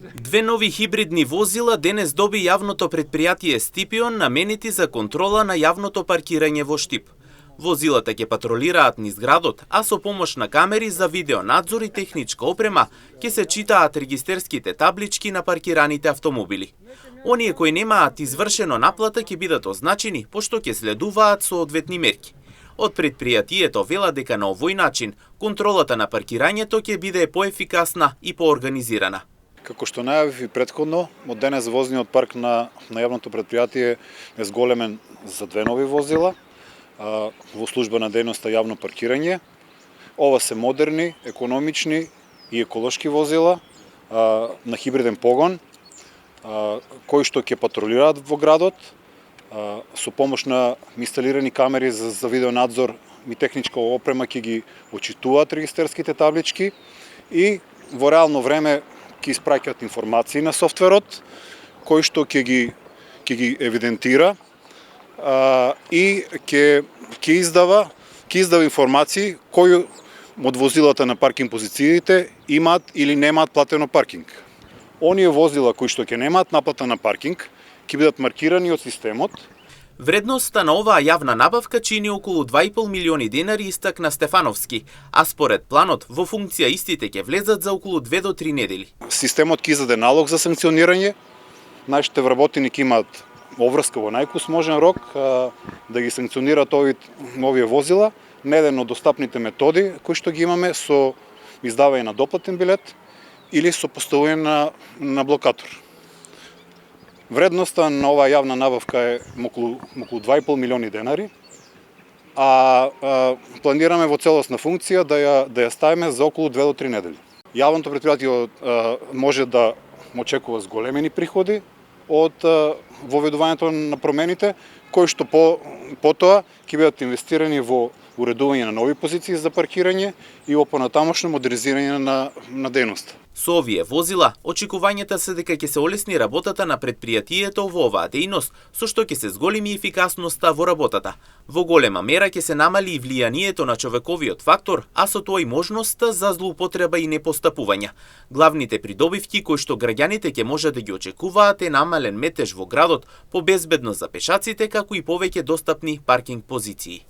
Две нови хибридни возила денес доби јавното предпријатие Стипион наменети за контрола на јавното паркирање во Штип. Возилата ќе патролираат низ градот, а со помош на камери за видеонадзор и техничка опрема ќе се читаат регистерските таблички на паркираните автомобили. Оние кои немаат извршено наплата ќе бидат означени, пошто ќе следуваат соодветни мерки. Од предпријатието вела дека на овој начин контролата на паркирањето ќе биде поефикасна и поорганизирана. Како што најавив и претходно, од денес возниот парк на јавното предпријатие е зголемен за две нови возила во служба на дејноста јавно паркирање. Ова се модерни, економични и еколошки возила на хибриден погон, кои што ќе патролираат во градот со помош на инсталирани камери за видеонадзор и техничка опрема ќе ги очитуваат регистерските таблички и во реално време ќе испраќаат информации на софтверот, кој што ќе ги евидентира и ќе издава информации кои од возилата на паркинг позициите имаат или немаат платено паркинг. Оние возила кои што ќе немаат наплата на паркинг ќе бидат маркирани од системот. Вредноста на оваа јавна набавка чини околу 2,5 милиони денари, истакна Стефановски, а според планот во функција истите ќе влезат за околу 2 до 3 недели. Системот ќе издаде налог за санкционирање. Нашите вработени ќе имаат обврска во најкусможен рок да ги санкционираат овие возила. На еден од достапните методи кои што ги имаме со издавање на доплатен билет или со поставување на блокатор. Вредноста на оваа јавна набавка е околу 2,5 милиони денари, а планираме во целосна функција да ја ставиме за околу 2 до 3 недели. Јавното предпријатие може да очекува зголемени приходи од воведувањето на промените, кои што потоа ќе бидат инвестирани во уредување на нови позиции за паркирање и во понатамошно модернизирање на дејноста. Со овие возила, очекувањата се дека ќе се олесни работата на предпријатието во оваа дејност, со што ќе се зголеми ефикасноста во работата. Во голема мера ќе се намали и влијанието на човековиот фактор, а со тоа и можноста за злоупотреба и непостапувања. Главните придобивки кои што граѓаните ќе можат да ги очекуваат е намален метеж во градот, по безбедност за пешаците, како и повеќе достапни паркинг позиции.